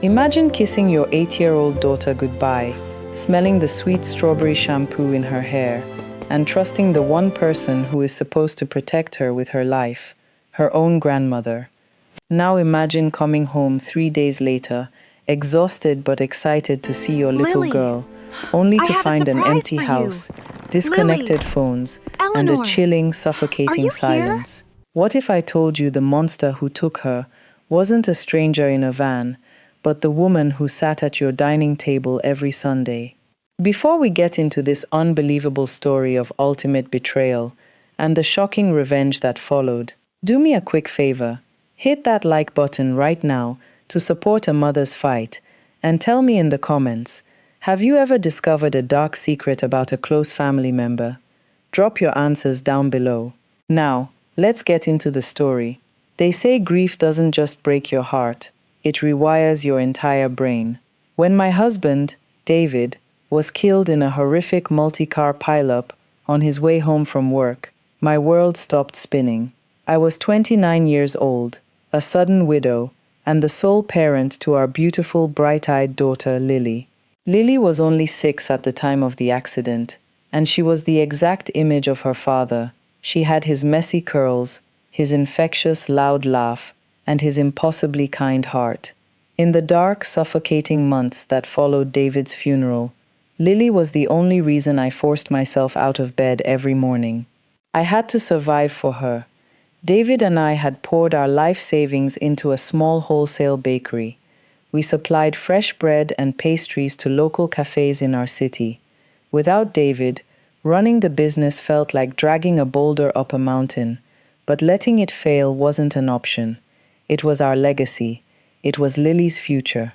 Imagine kissing your 8-year-old daughter goodbye, smelling the sweet strawberry shampoo in her hair, and trusting the one person who is supposed to protect her with her life, her own grandmother. Now imagine coming home 3 days later, exhausted but excited to see your little Lily, girl, only I to have a find an surprise empty for you. house, disconnected Lily, phones, and a Eleanor, chilling, are suffocating you here? silence. What if I told you the monster who took her wasn't a stranger in a van, but the woman who sat at your dining table every Sunday? Before we get into this unbelievable story of ultimate betrayal and the shocking revenge that followed, do me a quick favor. Hit that like button right now to support a mother's fight, and tell me in the comments, have you ever discovered a dark secret about a close family member? Drop your answers down below. Now, let's get into the story. They say grief doesn't just break your heart, it rewires your entire brain. When my husband, David, was killed in a horrific multi-car pileup on his way home from work, my world stopped spinning. I was 29 years old, a sudden widow, and the sole parent to our beautiful, bright-eyed daughter, Lily. Lily was only 6 at the time of the accident, and she was the exact image of her father. She had his messy curls, his infectious, loud laugh, and his impossibly kind heart. In the dark, suffocating months that followed David's funeral, Lily was the only reason I forced myself out of bed every morning. I had to survive for her. David and I had poured our life savings into a small wholesale bakery. We supplied fresh bread and pastries to local cafes in our city. Without David, running the business felt like dragging a boulder up a mountain, but letting it fail wasn't an option. It was our legacy. It was Lily's future.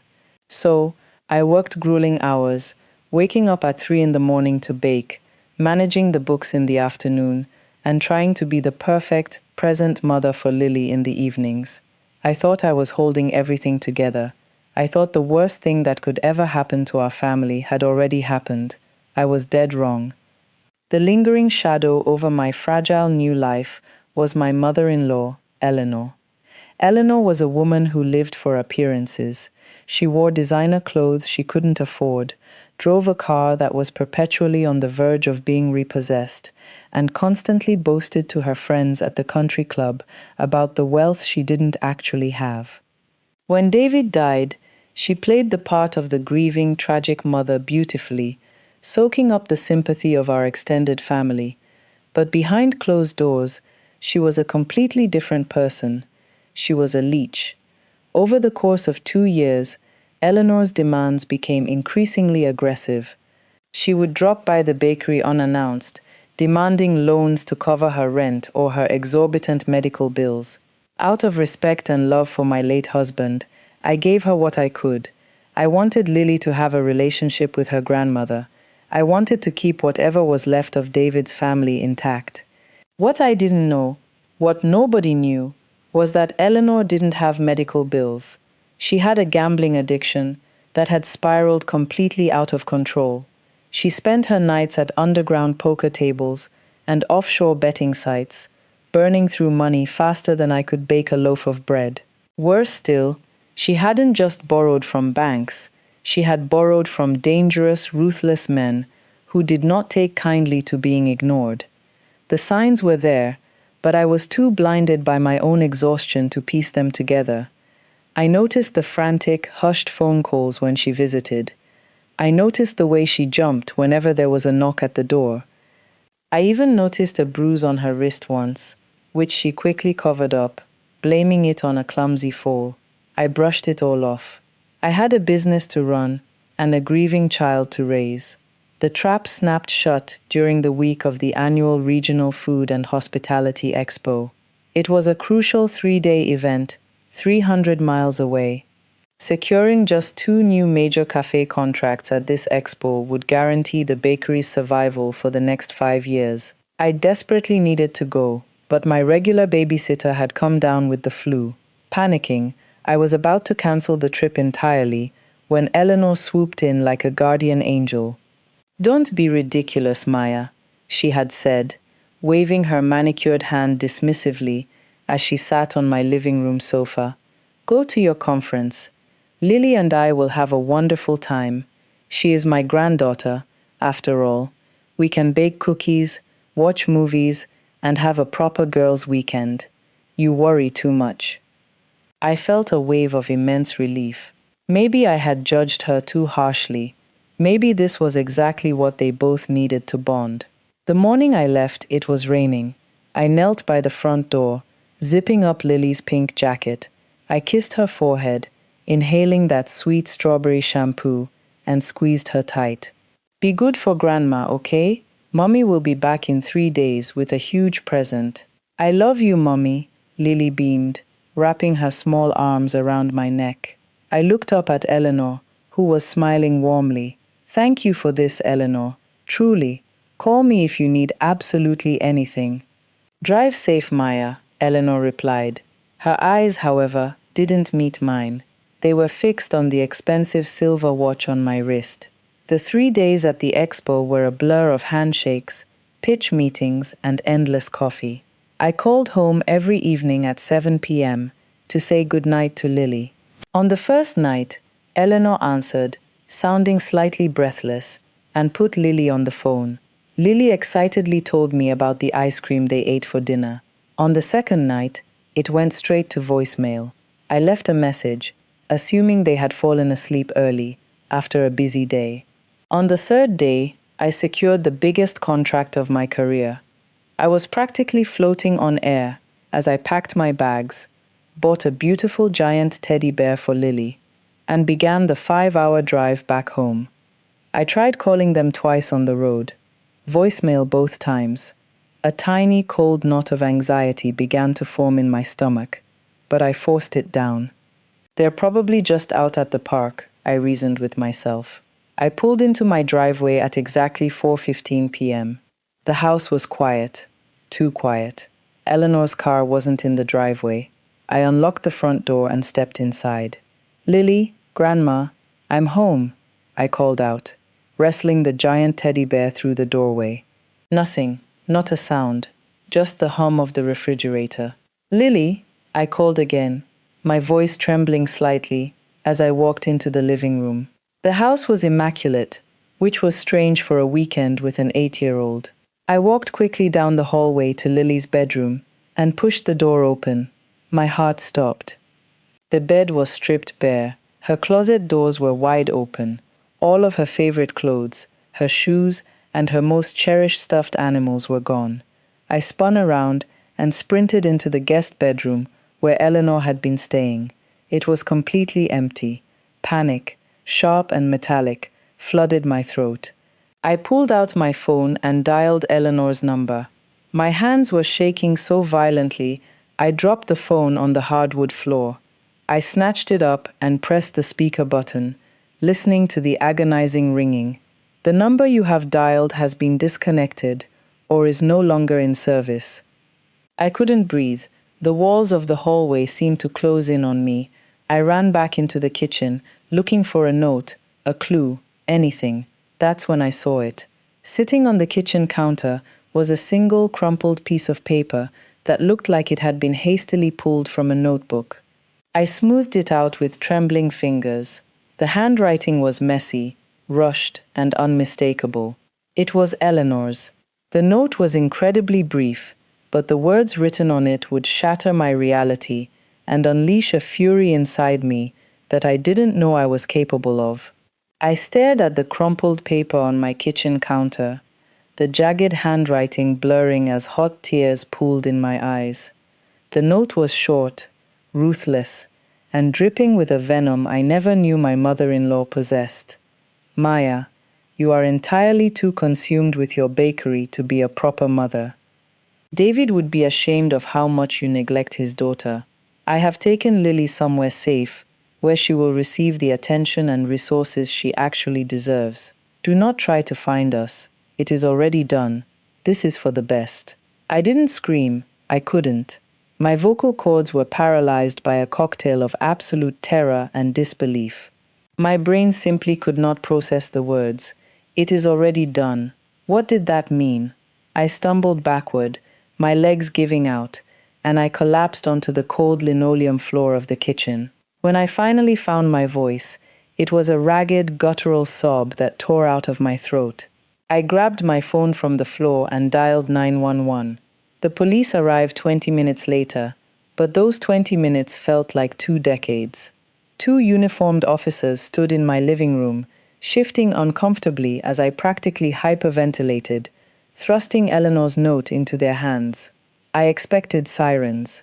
So, I worked grueling hours, waking up at 3 in the morning to bake, managing the books in the afternoon, and trying to be the perfect, present mother for Lily in the evenings. I thought I was holding everything together. I thought the worst thing that could ever happen to our family had already happened. I was dead wrong. The lingering shadow over my fragile new life was my mother-in-law, Eleanor. Eleanor was a woman who lived for appearances. She wore designer clothes she couldn't afford, drove a car that was perpetually on the verge of being repossessed, and constantly boasted to her friends at the country club about the wealth she didn't actually have. When David died, she played the part of the grieving, tragic mother beautifully, soaking up the sympathy of our extended family. But behind closed doors, she was a completely different person. She was a leech. Over the course of 2 years, Eleanor's demands became increasingly aggressive. She would drop by the bakery unannounced, demanding loans to cover her rent or her exorbitant medical bills. Out of respect and love for my late husband, I gave her what I could. I wanted Lily to have a relationship with her grandmother. I wanted to keep whatever was left of David's family intact. What I didn't know, what nobody knew, was that Eleanor didn't have medical bills. She had a gambling addiction that had spiraled completely out of control. She spent her nights at underground poker tables and offshore betting sites, burning through money faster than I could bake a loaf of bread. Worse still, she hadn't just borrowed from banks, she had borrowed from dangerous, ruthless men who did not take kindly to being ignored. The signs were there, but I was too blinded by my own exhaustion to piece them together. I noticed the frantic, hushed phone calls when she visited. I noticed the way she jumped whenever there was a knock at the door. I even noticed a bruise on her wrist once, which she quickly covered up, blaming it on a clumsy fall. I brushed it all off. I had a business to run and a grieving child to raise. The trap snapped shut during the week of the annual Regional Food and Hospitality Expo. It was a crucial 3-day event, 300 miles away. Securing just 2 new major cafe contracts at this expo would guarantee the bakery's survival for the next 5 years. I desperately needed to go, but my regular babysitter had come down with the flu. Panicking, I was about to cancel the trip entirely when Eleanor swooped in like a guardian angel. "Don't be ridiculous, Maya," she had said, waving her manicured hand dismissively as she sat on my living room sofa. "Go to your conference. Lily and I will have a wonderful time. She is my granddaughter, after all. We can bake cookies, watch movies, and have a proper girls' weekend. You worry too much." I felt a wave of immense relief. Maybe I had judged her too harshly. Maybe this was exactly what they both needed to bond. The morning I left, it was raining. I knelt by the front door, zipping up Lily's pink jacket. I kissed her forehead, inhaling that sweet strawberry shampoo, and squeezed her tight. "Be good for Grandma, okay? Mommy will be back in 3 days with a huge present." "I love you, Mommy," Lily beamed, wrapping her small arms around my neck. I looked up at Eleanor, who was smiling warmly. "Thank you for this, Eleanor. Truly. Call me if you need absolutely anything." "Drive safe, Maya," Eleanor replied. Her eyes, however, didn't meet mine. They were fixed on the expensive silver watch on my wrist. The 3 days at the expo were a blur of handshakes, pitch meetings, and endless coffee. I called home every evening at 7 p.m. to say goodnight to Lily. On the first night, Eleanor answered, sounding slightly breathless, and put Lily on the phone. Lily excitedly told me about the ice cream they ate for dinner. On the second night, it went straight to voicemail. I left a message, assuming they had fallen asleep early, after a busy day. On the third day, I secured the biggest contract of my career. I was practically floating on air as I packed my bags, bought a beautiful giant teddy bear for Lily, and began the 5-hour drive back home. I tried calling them twice on the road. Voicemail both times. A tiny cold knot of anxiety began to form in my stomach, but I forced it down. "They're probably just out at the park," I reasoned with myself. I pulled into my driveway at exactly 4:15 p.m. The house was quiet. Too quiet. Eleanor's car wasn't in the driveway. I unlocked the front door and stepped inside. "Lily, Grandma, I'm home," I called out, wrestling the giant teddy bear through the doorway. Nothing, not a sound, just the hum of the refrigerator. "Lily," I called again, my voice trembling slightly as I walked into the living room. The house was immaculate, which was strange for a weekend with an 8-year-old. I walked quickly down the hallway to Lily's bedroom and pushed the door open. My heart stopped. The bed was stripped bare. Her closet doors were wide open. All of her favorite clothes, her shoes, and her most cherished stuffed animals were gone. I spun around and sprinted into the guest bedroom where Eleanor had been staying. It was completely empty. Panic, sharp and metallic, flooded my throat. I pulled out my phone and dialed Eleanor's number. My hands were shaking so violently, I dropped the phone on the hardwood floor. I snatched it up and pressed the speaker button, listening to the agonizing ringing. "The number you have dialed has been disconnected or is no longer in service." I couldn't breathe. The walls of the hallway seemed to close in on me. I ran back into the kitchen, looking for a note, a clue, anything. That's when I saw it. Sitting on the kitchen counter was a single crumpled piece of paper that looked like it had been hastily pulled from a notebook. I smoothed it out with trembling fingers. The handwriting was messy, rushed, and unmistakable. It was Eleanor's. The note was incredibly brief, but the words written on it would shatter my reality and unleash a fury inside me that I didn't know I was capable of. I stared at the crumpled paper on my kitchen counter, the jagged handwriting blurring as hot tears pooled in my eyes. The note was short, ruthless, and dripping with a venom I never knew my mother-in-law possessed. "Maya, you are entirely too consumed with your bakery to be a proper mother. David would be ashamed of how much you neglect his daughter. I have taken Lily somewhere safe, where she will receive the attention and resources she actually deserves. Do not try to find us. It is already done. This is for the best." I didn't scream. I couldn't. My vocal cords were paralyzed by a cocktail of absolute terror and disbelief. My brain simply could not process the words. It is already done. What did that mean? I stumbled backward, my legs giving out, and I collapsed onto the cold linoleum floor of the kitchen. When I finally found my voice, it was a ragged, guttural sob that tore out of my throat. I grabbed my phone from the floor and dialed 911. The police arrived 20 minutes later, but those 20 minutes felt like 2 decades. Two uniformed officers stood in my living room, shifting uncomfortably as I practically hyperventilated, thrusting Eleanor's note into their hands. I expected sirens.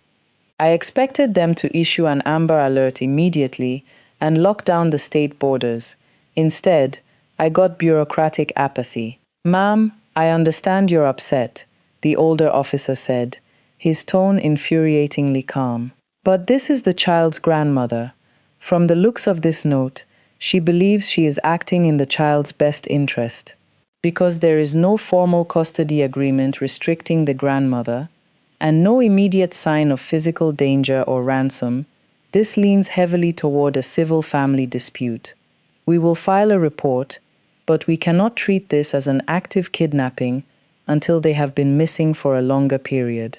I expected them to issue an Amber Alert immediately and lock down the state borders. Instead, I got bureaucratic apathy. "Ma'am, I understand you're upset," the older officer said, his tone infuriatingly calm. "But this is the child's grandmother. From the looks of this note, she believes she is acting in the child's best interest. Because there is no formal custody agreement restricting the grandmother, and no immediate sign of physical danger or ransom, this leans heavily toward a civil family dispute. We will file a report, but we cannot treat this as an active kidnapping until they have been missing for a longer period."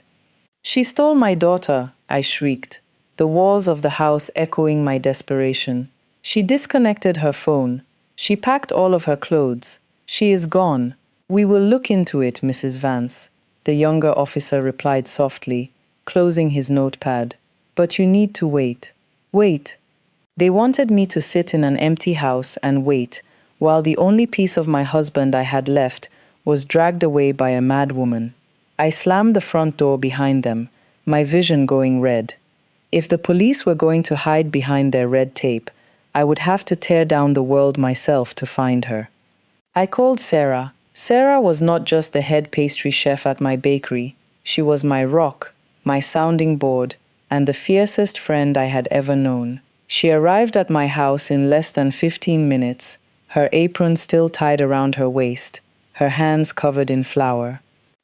"She stole my daughter," I shrieked, the walls of the house echoing my desperation. "She disconnected her phone. She packed all of her clothes. She is gone." "We will look into it, Mrs. Vance," the younger officer replied softly, closing his notepad. "But you need to wait. Wait." They wanted me to sit in an empty house and wait, while the only piece of my husband I had left was dragged away by a mad woman. I slammed the front door behind them, my vision going red. If the police were going to hide behind their red tape, I would have to tear down the world myself to find her. I called Sarah. Sarah was not just the head pastry chef at my bakery. She was my rock, my sounding board, and the fiercest friend I had ever known. She arrived at my house in less than 15 minutes, her apron still tied around her waist, her hands covered in flour.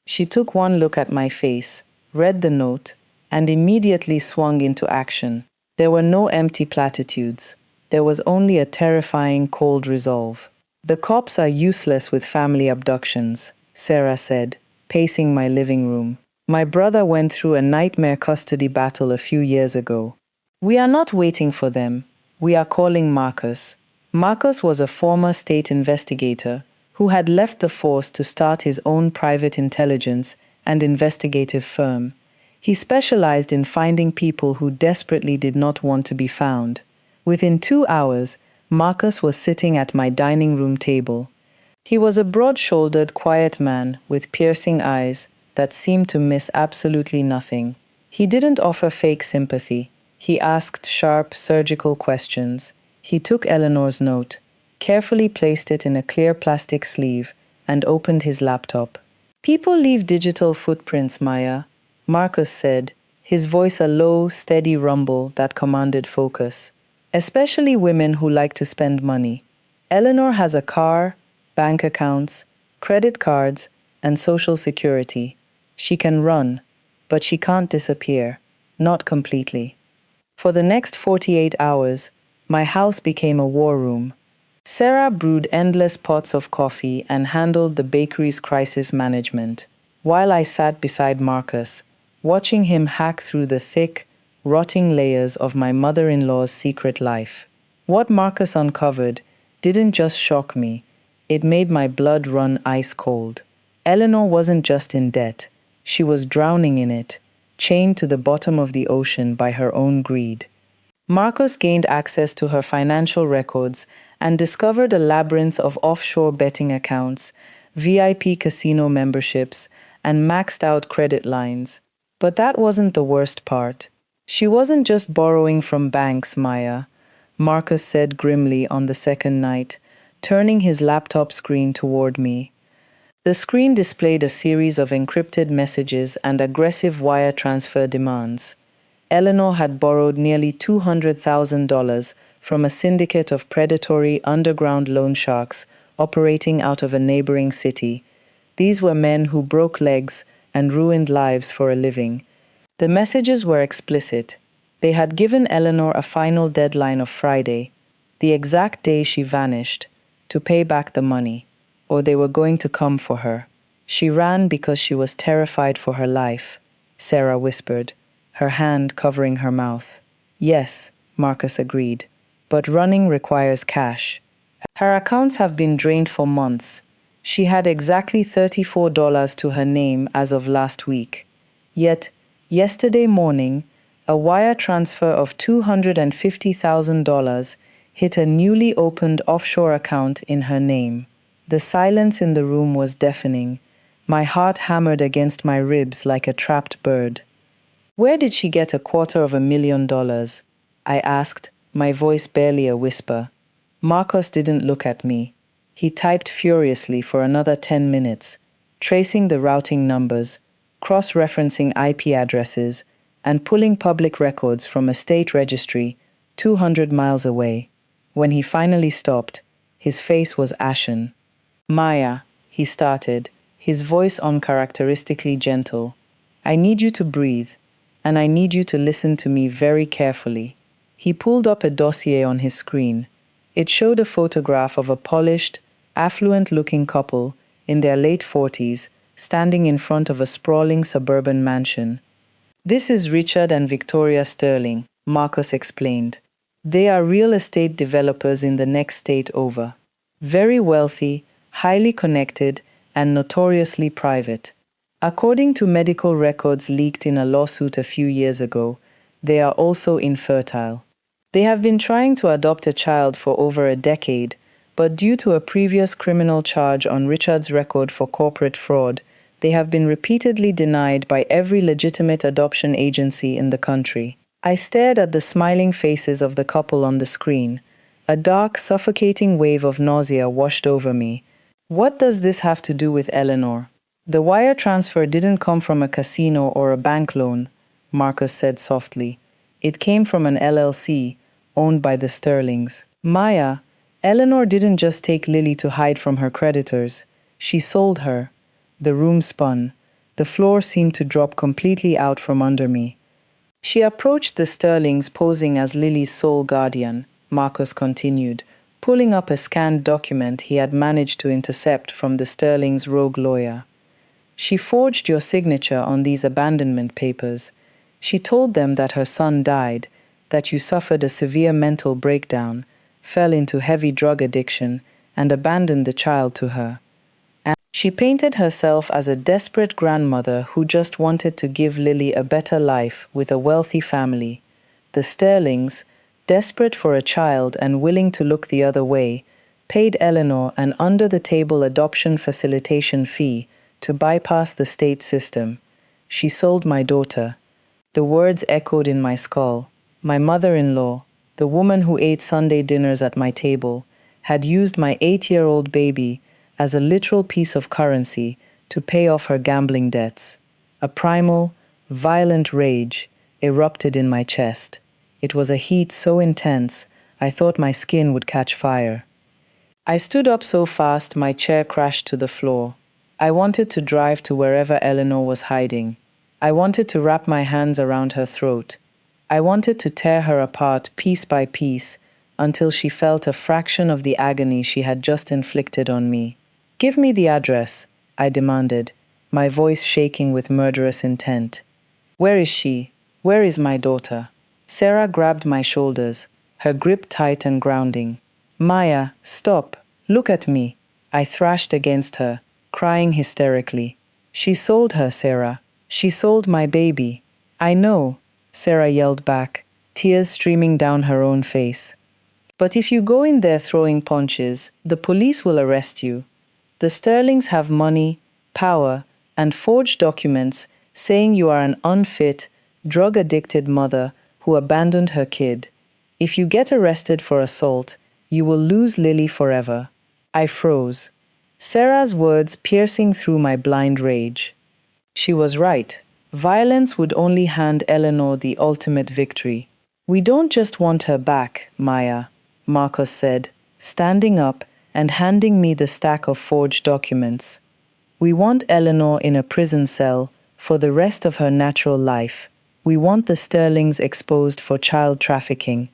She took one look at my face, read the note, and immediately swung into action. There were no empty platitudes. There was only a terrifying, cold resolve. "The cops are useless with family abductions," Sarah said, pacing my living room. "My brother went through a nightmare custody battle a few years ago. We are not waiting for them. We are calling Marcus." Marcus was a former state investigator who had left the force to start his own private intelligence and investigative firm. He specialized in finding people who desperately did not want to be found. Within 2 hours, Marcus was sitting at my dining room table. He was a broad-shouldered, quiet man with piercing eyes that seemed to miss absolutely nothing. He didn't offer fake sympathy. He asked sharp, surgical questions. He took Eleanor's note, carefully placed it in a clear plastic sleeve, and opened his laptop. "People leave digital footprints, Maya," Marcus said, his voice a low, steady rumble that commanded focus. "Especially women who like to spend money. Eleanor has a car, bank accounts, credit cards, and social security. She can run, but she can't disappear, not completely." For the next 48 hours, my house became a war room. Sarah brewed endless pots of coffee and handled the bakery's crisis management, while I sat beside Marcus, watching him hack through the thick, rotting layers of my mother-in-law's secret life. What Marcus uncovered didn't just shock me, it made my blood run ice cold. Eleanor wasn't just in debt, she was drowning in it, chained to the bottom of the ocean by her own greed. Marcus gained access to her financial records and discovered a labyrinth of offshore betting accounts, VIP casino memberships, and maxed-out credit lines. But that wasn't the worst part. "She wasn't just borrowing from banks, Maya," Marcus said grimly on the second night, turning his laptop screen toward me. The screen displayed a series of encrypted messages and aggressive wire transfer demands. Eleanor had borrowed nearly $200,000 from a syndicate of predatory underground loan sharks operating out of a neighboring city. These were men who broke legs and ruined lives for a living. The messages were explicit. They had given Eleanor a final deadline of Friday, the exact day she vanished, to pay back the money, or they were going to come for her. "She ran because she was terrified for her life," Sarah whispered, her hand covering her mouth. "Yes, Marcus agreed. But running requires cash. Her accounts have been drained for months. She had exactly $34 to her name as of last week. Yet, yesterday morning, a wire transfer of $250,000 hit a newly opened offshore account in her name. The silence in the room was deafening. My heart hammered against my ribs like a trapped bird. Where did she get $250,000? I asked, my voice barely a whisper. Marcos didn't look at me. He typed furiously for another 10 minutes, tracing the routing numbers, cross-referencing IP addresses, and pulling public records from a state registry 200 miles away. When he finally stopped, his face was ashen. Maya, he started, his voice uncharacteristically gentle. I need you to breathe, and I need you to listen to me very carefully. He pulled up a dossier on his screen. It showed a photograph of a polished, affluent-looking couple in their late 40s standing in front of a sprawling suburban mansion. This is Richard and Victoria Sterling, Marcus explained. They are real estate developers in the next state over. Very wealthy, highly connected, and notoriously private. According to medical records leaked in a lawsuit a few years ago, they are also infertile. They have been trying to adopt a child for over a decade, but due to a previous criminal charge on Richard's record for corporate fraud, they have been repeatedly denied by every legitimate adoption agency in the country. I stared at the smiling faces of the couple on the screen. A dark, suffocating wave of nausea washed over me. What does this have to do with Eleanor? The wire transfer didn't come from a casino or a bank loan, Marcus said softly. It came from an LLC, owned by the Sterlings. Maya, Eleanor didn't just take Lily to hide from her creditors. She sold her. The room spun. The floor seemed to drop completely out from under me. She approached the Sterlings posing as Lily's sole guardian, Marcus continued, pulling up a scanned document he had managed to intercept from the Sterlings' rogue lawyer. She forged your signature on these abandonment papers. She told them that her son died, that you suffered a severe mental breakdown, fell into heavy drug addiction, and abandoned the child to her. And she painted herself as a desperate grandmother who just wanted to give Lily a better life with a wealthy family. The Sterlings, desperate for a child and willing to look the other way, paid Eleanor an under-the-table adoption facilitation fee to bypass the state system. She sold my daughter. The words echoed in my skull. My mother-in-law, the woman who ate Sunday dinners at my table, had used my 8-year-old baby as a literal piece of currency to pay off her gambling debts. A primal, violent rage erupted in my chest. It was a heat so intense, I thought my skin would catch fire. I stood up so fast my chair crashed to the floor. I wanted to drive to wherever Eleanor was hiding. I wanted to wrap my hands around her throat. I wanted to tear her apart piece by piece until she felt a fraction of the agony she had just inflicted on me. Give me the address, I demanded, my voice shaking with murderous intent. Where is she? Where is my daughter? Sarah grabbed my shoulders, her grip tight and grounding. Maya, stop. Look at me. I thrashed against her, crying hysterically. She sold her, Sarah. She sold my baby. I know, Sarah yelled back, tears streaming down her own face. But if you go in there throwing punches, the police will arrest you. The Sterlings have money, power, and forged documents saying you are an unfit, drug-addicted mother who abandoned her kid. If you get arrested for assault, you will lose Lily forever. I froze. Sarah's words piercing through my blind rage. She was right. Violence would only hand Eleanor the ultimate victory. We don't just want her back, Maya, Marcus said, standing up and handing me the stack of forged documents. We want Eleanor in a prison cell for the rest of her natural life. We want the Sterlings exposed for child trafficking.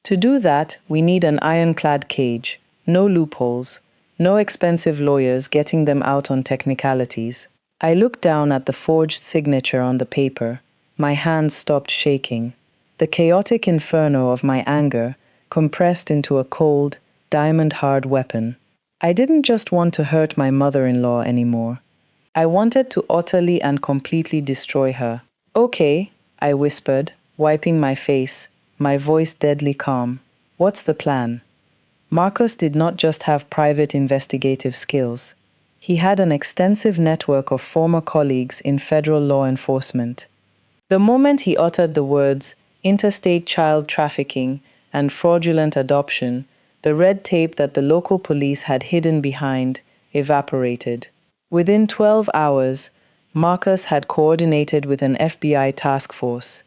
To do that, we need an ironclad cage, no loopholes, no expensive lawyers getting them out on technicalities. I looked down at the forged signature on the paper. My hands stopped shaking. the chaotic inferno of my anger compressed into a cold, diamond-hard weapon. I didn't just want to hurt my mother-in-law anymore. I wanted to utterly and completely destroy her. "Okay," I whispered, wiping my face, my voice deadly calm. "What's the plan?" Marcus did not just have private investigative skills. He had an extensive network of former colleagues in federal law enforcement. The moment he uttered the words interstate child trafficking and fraudulent adoption, the red tape that the local police had hidden behind evaporated. Within 12 hours, Marcus had coordinated with an FBI task force.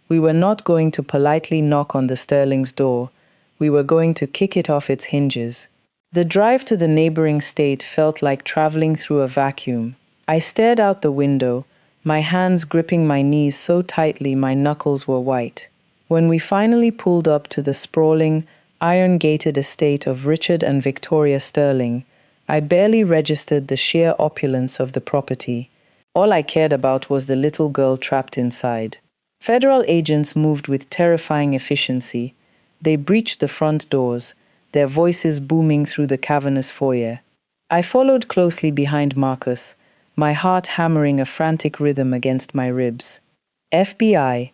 We were not going to politely knock on the Sterling's door. We were going to kick it off its hinges. The drive to the neighboring state felt like traveling through a vacuum. I stared out the window, my hands gripping my knees so tightly my knuckles were white. When we finally pulled up to the sprawling, iron-gated estate of Richard and Victoria Sterling, I barely registered the sheer opulence of the property. All I cared about was the little girl trapped inside. Federal agents moved with terrifying efficiency. They breached the front doors, their voices booming through the cavernous foyer. I followed closely behind Marcus, my heart hammering a frantic rhythm against my ribs. FBI.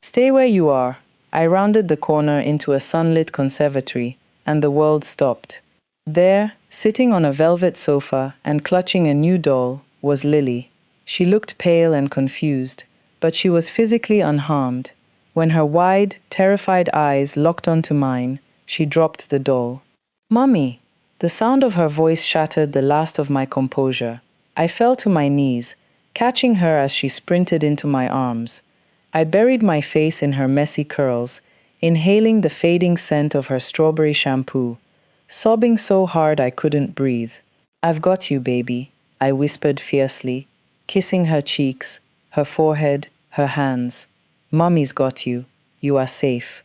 Stay where you are. I rounded the corner into a sunlit conservatory, and the world stopped. There, sitting on a velvet sofa and clutching a new doll, was Lily. She looked pale and confused, but she was physically unharmed. When her wide, terrified eyes locked onto mine, she dropped the doll. "Mommy!" The sound of her voice shattered the last of my composure. I fell to my knees, catching her as she sprinted into my arms. I buried my face in her messy curls, inhaling the fading scent of her strawberry shampoo, sobbing so hard I couldn't breathe. "I've got you, baby," I whispered fiercely, kissing her cheeks, her forehead, her hands. "Mommy's got you. You are safe."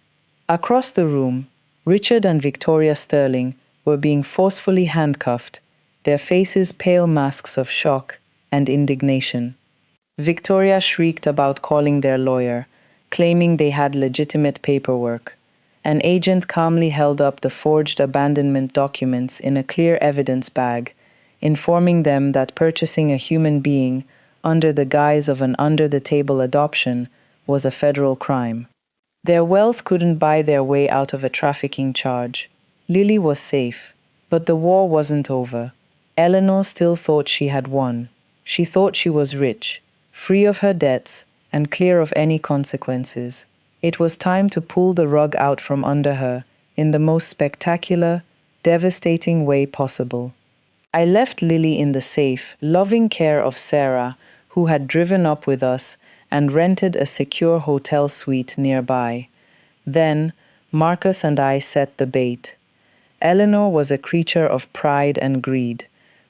Across the room, Richard and Victoria Sterling were being forcefully handcuffed, their faces pale masks of shock and indignation. Victoria shrieked about calling their lawyer, claiming they had legitimate paperwork. An agent calmly held up the forged abandonment documents in a clear evidence bag, informing them that purchasing a human being under the guise of an under-the-table adoption was a federal crime. Their wealth couldn't buy their way out of a trafficking charge. Lily was safe, but the war wasn't over. Eleanor still thought she had won. She thought she was rich, free of her debts, and clear of any consequences. It was time to pull the rug out from under her in the most spectacular, devastating way possible. I left Lily in the safe, loving care of Sarah, who had driven up with us and rented a secure hotel suite nearby. Then, Marcus and I set the bait. Eleanor was a creature of pride and greed.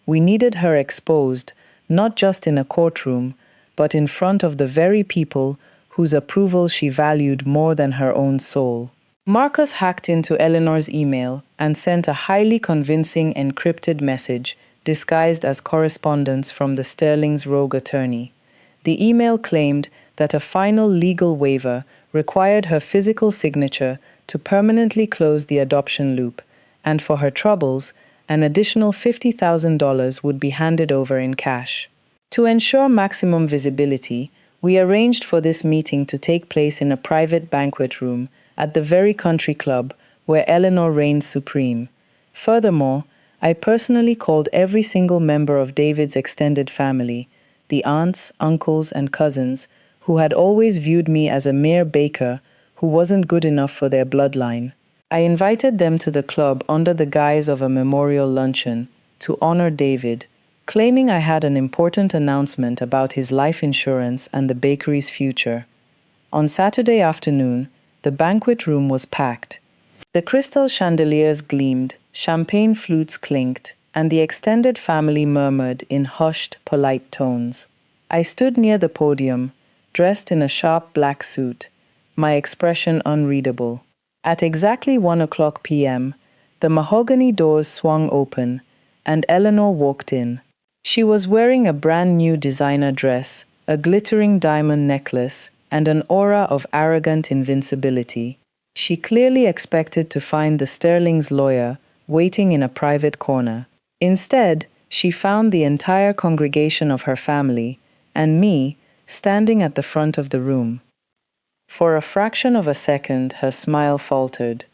We needed her exposed, not just in a courtroom, but in front of the very people whose approval she valued more than her own soul. Marcus hacked into Eleanor's email and sent a highly convincing encrypted message disguised as correspondence from the Sterling's rogue attorney. The email claimed that a final legal waiver required her physical signature to permanently close the adoption loop, and for her troubles, an additional $50,000 would be handed over in cash. To ensure maximum visibility, we arranged for this meeting to take place in a private banquet room at the very country club where Eleanor reigned supreme. Furthermore, I personally called every single member of David's extended family, the aunts, uncles, and cousins, who had always viewed me as a mere baker who wasn't good enough for their bloodline. I invited them to the club under the guise of a memorial luncheon to honor David, claiming I had an important announcement about his life insurance and the bakery's future. On Saturday afternoon, the banquet room was packed. The crystal chandeliers gleamed, champagne flutes clinked, and the extended family murmured in hushed, polite tones. I stood near the podium, dressed in a sharp black suit, my expression unreadable. At exactly 1:00 p.m., the mahogany doors swung open, and Eleanor walked in. She was wearing a brand new designer dress, a glittering diamond necklace, and an aura of arrogant invincibility. She clearly expected to find the Sterling's lawyer waiting in a private corner. Instead, she found the entire congregation of her family, and me, standing at the front of the room. For a fraction of a second, her smile faltered,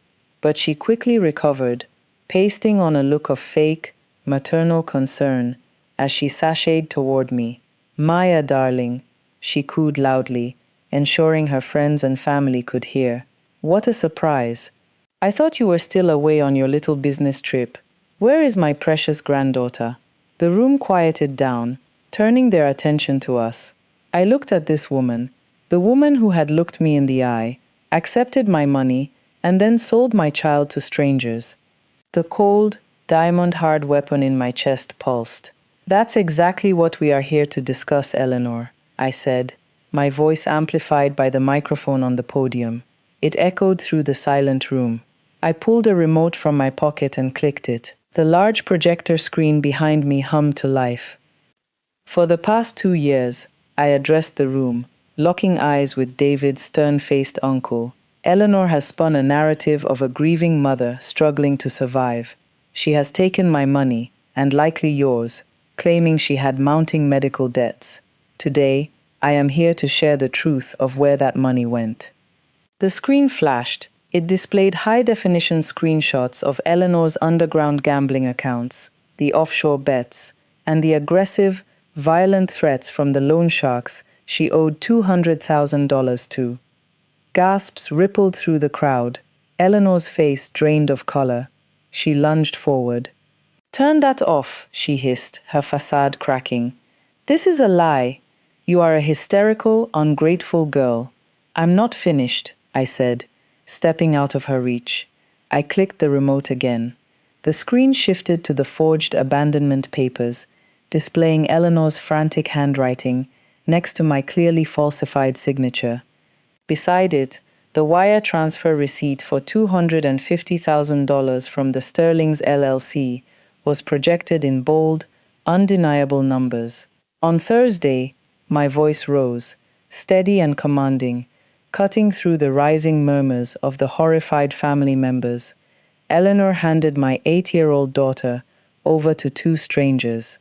but she quickly recovered, pasting on a look of fake, maternal concern as she sashayed toward me. "Maya, darling," she cooed loudly, ensuring her friends and family could hear. "What a surprise. I thought you were still away on your little business trip. Where is my precious granddaughter?" The room quieted down, turning their attention to us. I looked at this woman, the woman who had looked me in the eye, accepted my money, and then sold my child to strangers. The cold, diamond-hard weapon in my chest pulsed. "That's exactly what we are here to discuss, Eleanor," I said, my voice amplified by the microphone on the podium. It echoed through the silent room. I pulled a remote from my pocket and clicked it. The large projector screen behind me hummed to life. For the past 2 years, I addressed the room, locking eyes with David's stern-faced uncle. Eleanor has spun a narrative of a grieving mother struggling to survive. She has taken my money, and likely yours, claiming she had mounting medical debts. Today, I am here to share the truth of where that money went. The screen flashed. It displayed high-definition screenshots of Eleanor's underground gambling accounts, the offshore bets, and the aggressive, violent threats from the loan sharks she owed $200,000 to. Gasps rippled through the crowd. Eleanor's face drained of color. She lunged forward. "Turn that off," she hissed, her facade cracking. "This is a lie. You are a hysterical, ungrateful girl." "I'm not finished," I said, stepping out of her reach. I clicked the remote again. The screen shifted to the forged abandonment papers, displaying Eleanor's frantic handwriting next to my clearly falsified signature. Beside it, the wire transfer receipt for $250,000 from the Sterling's LLC was projected in bold, undeniable numbers. On Thursday, my voice rose, steady and commanding, cutting through the rising murmurs of the horrified family members. Eleanor handed my 8-year-old daughter over to 2 strangers.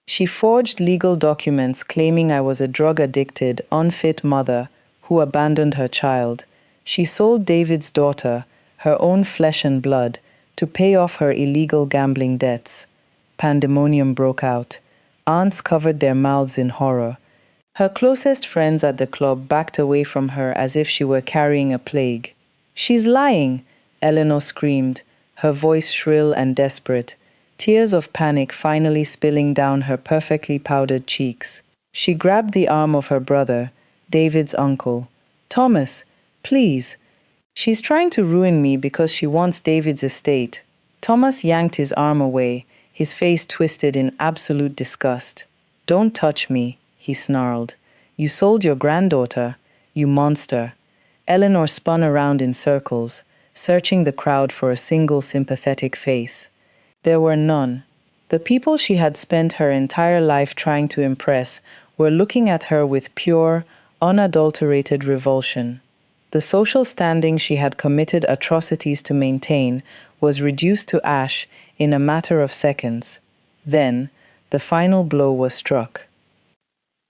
She forged legal documents claiming I was a drug-addicted, unfit mother who abandoned her child. She sold David's daughter, her own flesh and blood, to pay off her illegal gambling debts. Pandemonium broke out. Aunts covered their mouths in horror. Her closest friends at the club backed away from her as if she were carrying a plague. "She's lying," Eleanor screamed, her voice shrill and desperate, tears of panic finally spilling down her perfectly powdered cheeks. She grabbed the arm of her brother, David's uncle. "Thomas, please. She's trying to ruin me because she wants David's estate." Thomas yanked his arm away, his face twisted in absolute disgust. "Don't touch me," he snarled. "You sold your granddaughter, you monster." Eleanor spun around in circles, searching the crowd for a single sympathetic face. There were none. The people she had spent her entire life trying to impress were looking at her with pure, unadulterated revulsion. The social standing she had committed atrocities to maintain was reduced to ash in a matter of seconds. Then, the final blow was struck.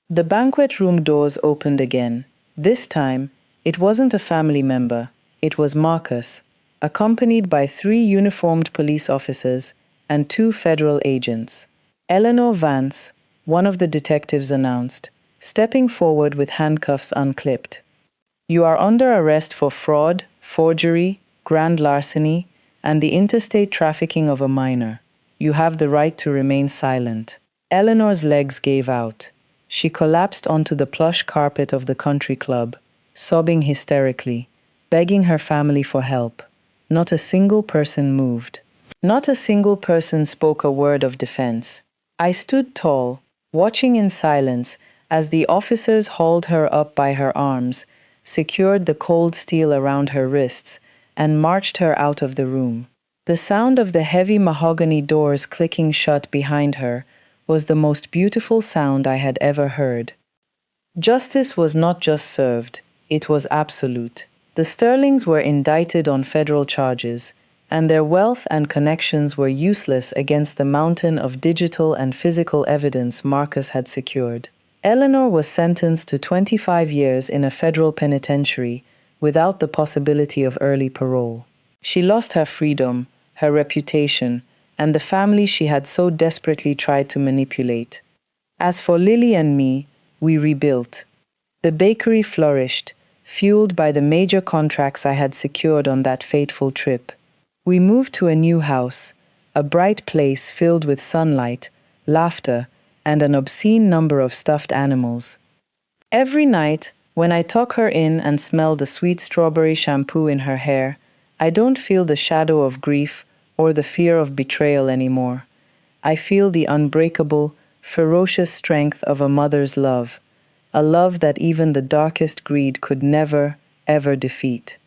The banquet room doors opened again. This time, it wasn't a family member. It was Marcus, accompanied by 3 uniformed police officers and 2 federal agents. Eleanor Vance, one of the detectives announced, stepping forward with handcuffs unclipped. "You are under arrest for fraud, forgery, grand larceny, and the interstate trafficking of a minor. You have the right to remain silent." Eleanor's legs gave out. She collapsed onto the plush carpet of the country club, sobbing hysterically, begging her family for help. Not a single person moved. Not a single person spoke a word of defense. I stood tall, watching in silence as the officers hauled her up by her arms, secured the cold steel around her wrists, and marched her out of the room. The sound of the heavy mahogany doors clicking shut behind her was the most beautiful sound I had ever heard. Justice was not just served, it was absolute. The Sterlings were indicted on federal charges, and their wealth and connections were useless against the mountain of digital and physical evidence Marcus had secured. Eleanor was sentenced to 25 years in a federal penitentiary without the possibility of early parole. She lost her freedom, her reputation, and the family she had so desperately tried to manipulate. As for Lily and me, we rebuilt. The bakery flourished, fueled by the major contracts I had secured on that fateful trip. We moved to a new house, a bright place filled with sunlight, laughter, and an obscene number of stuffed animals. Every night, when I tuck her in and smell the sweet strawberry shampoo in her hair, I don't feel the shadow of grief or the fear of betrayal anymore. I feel the unbreakable, ferocious strength of a mother's love, a love that even the darkest greed could never, ever defeat.